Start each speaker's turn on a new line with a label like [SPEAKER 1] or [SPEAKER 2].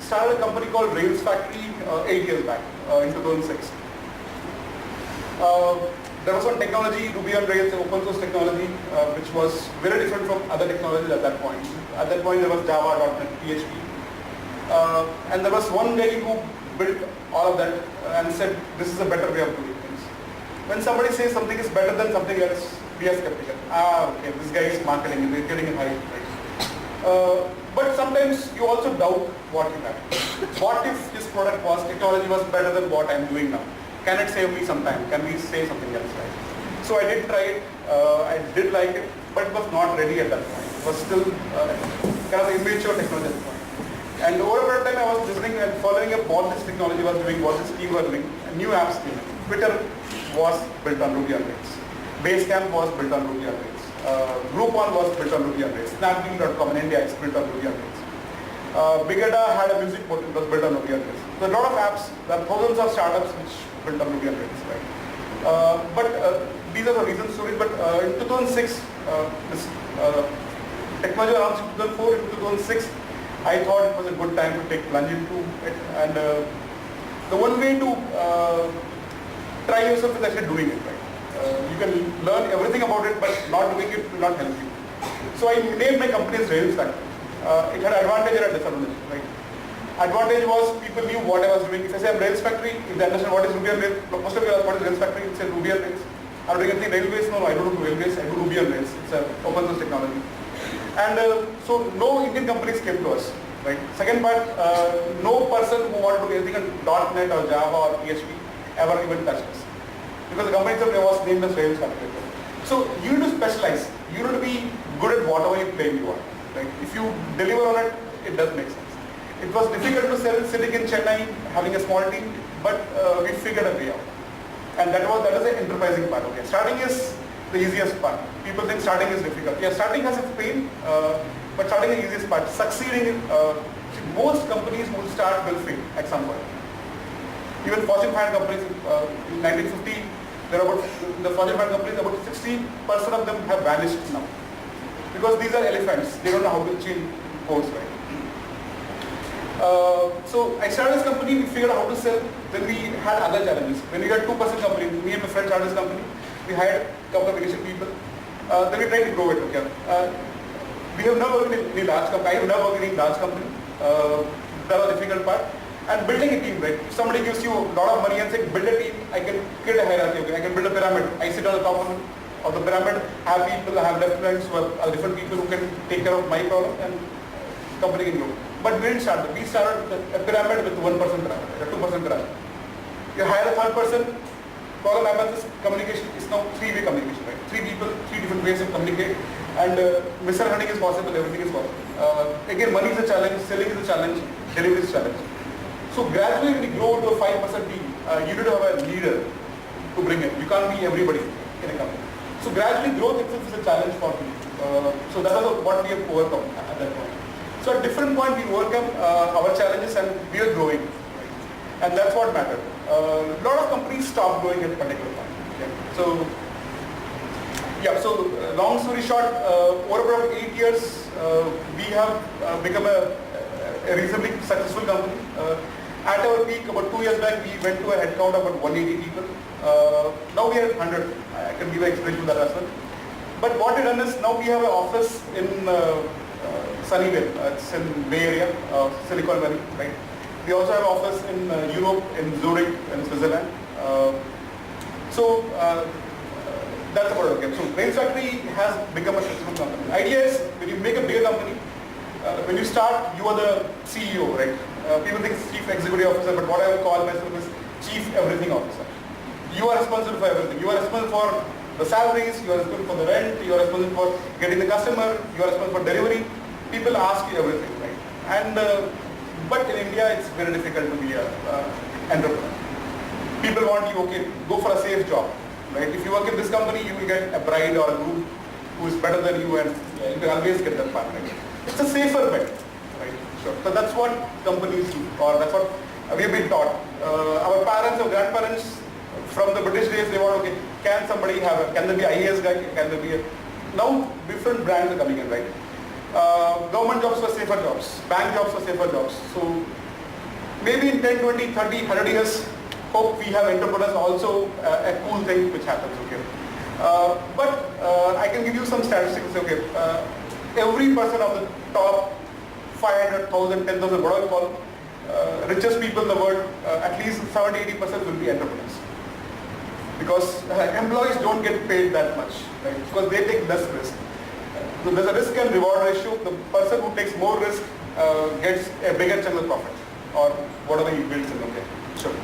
[SPEAKER 1] started a company called Railsfactory 8 years back, in 2006. There was one technology, Ruby on Rails, open source technology, which was very different from other technologies at that point. At that point there was Java, .NET, PHP. And there was one guy who built all of that and said, this is a better way of doing things. When somebody says something is better than something else, we are skeptical. Okay, this guy is marketing, he's getting it high. Right? But sometimes you also doubt what you have. What if this product technology was better than what I'm doing now? Can it save me some time? Can we say something else, right? So I did try it, I did like it, but was not ready at that point. It was still kind of immature technology at that point. And over a period of time I was listening and following up what this technology was doing, what this team was doing, and new apps came. Twitter was built on Ruby on Rails. Basecamp was built on Ruby on Rails. Groupon was built on Ruby on Rails. Snapdeal.com in India is built on Ruby on Rails. Bigada had a music portal, it was built on Ruby on Rails. So a lot of apps, there are thousands of startups which built on Ruby on Rails, right? But these are the reasons stories. But in 2006, this technology announced in 2004, in 2006, I thought it was a good time to take plunge into it. And the one way to try yourself is actually doing it, right? You can learn everything about it, but not doing it will not help you. So I named my company as Railsfactory. It had advantage and a disadvantage, right? Advantage was people knew what I was doing. If I say I'm Railsfactory, if they understand what is Ruby on Rails, most of you ask what is Railsfactory, it says Ruby on Rails. I'm doing anything railways? No, I don't do railways, I do Ruby on Rails. It's an open source technology. And so no Indian companies came to us, right? Second part, no person who wanted to do anything on .NET or Java or PHP ever even touched us. Because the company itself was named as Railsfactory. So you need to specialize. You need to be good at whatever you claim you are. Right? If you deliver on it, it does make sense. It was difficult to sell sitting in Chennai, having a small team, but we figured a way out. And that is the enterprising part. Okay, starting is the easiest part. People think starting is difficult. Yeah, starting has its pain, but starting is the easiest part. Succeeding, most companies will start will fail at some point. Even Fortune 500 companies in 1950, there are about the Fortune 500 companies, about 60% of them have vanished now. Because these are elephants, they don't know how to change codes, right? So I started this company, we figured out how to sell, then we had other challenges. When we had 2% company, me and my friend started this company, we hired a couple of initial people, then we tried to grow it, okay? We have never worked in any large company, I have never worked in any large company, that was the difficult part. And building a team, right? If somebody gives you a lot of money and says, build a team, I can create a hierarchy, okay? I can build a pyramid, I sit on the top of the pyramid, have people, have lieutenants who are different people who can take care of my problem and company can grow. But we didn't start that. We started a pyramid with 1% pyramid, a 2% pyramid. You hire a third person, problem happens is communication is now three-way communication, right? Three people, three different ways of communicate, and misunderstanding is possible, everything is possible. Again, money is a challenge, selling is a challenge, delivery is a challenge. So gradually when you grow to a 5% team, you need to have a leader to bring it. You can't be everybody in a company. So gradually growth itself is a challenge for me. So that was what we have overcome at that point. So at different point we overcome our challenges and we are growing. Right? And that's what mattered. A lot of companies stop growing at a particular point. Okay? So yeah, so long story short, over about 8 years, we have become a reasonably successful company. At our peak, about 2 years back, we went to a headcount of about 180 people. Now we are at 100. I can give an explanation to that as well. But what we've done is, now we have an office in Sunnyvale. It's in Bay Area, Silicon Valley, right? We also have an office in Europe, in Zurich, in Switzerland. That's about it. Okay. So Railsfactory has become a successful company. Idea is, when you make a bigger company, when you start, you are the CEO, right? People think it's Chief Executive Officer, but what I would call myself is Chief Everything Officer. You are responsible for everything. You are responsible for the salaries, you are responsible for the rent, you are responsible for getting the customer, you are responsible for delivery. People ask you everything, right? And but in India, it's very difficult to be an entrepreneur. People want you, okay, go for a safe job, right? If you work in this company, you will get a bride or a groom who is better than you, and you can always get that part, right? It's a safer bet, right? Sure. So that's what companies do, or that's what we have been taught. Our parents or grandparents from the British days, they want, okay, can somebody have can there be IAS guy, can there be a, now different brands are coming in, right? Government jobs were safer jobs, bank jobs were safer jobs. So Maybe in 10, 20, 30, 100 years, hope we have entrepreneurs also a cool thing which happens, okay. But I can give you some statistics, okay. Every person of the top 500,000, 10,000, what I call richest people in the world, at least 70-80% will be entrepreneurs. Because employees don't get paid that much, right? Because they take less risk. So there's a risk and reward ratio. The person who takes more risk gets a bigger chunk of profit, or whatever he builds in, okay. Sure.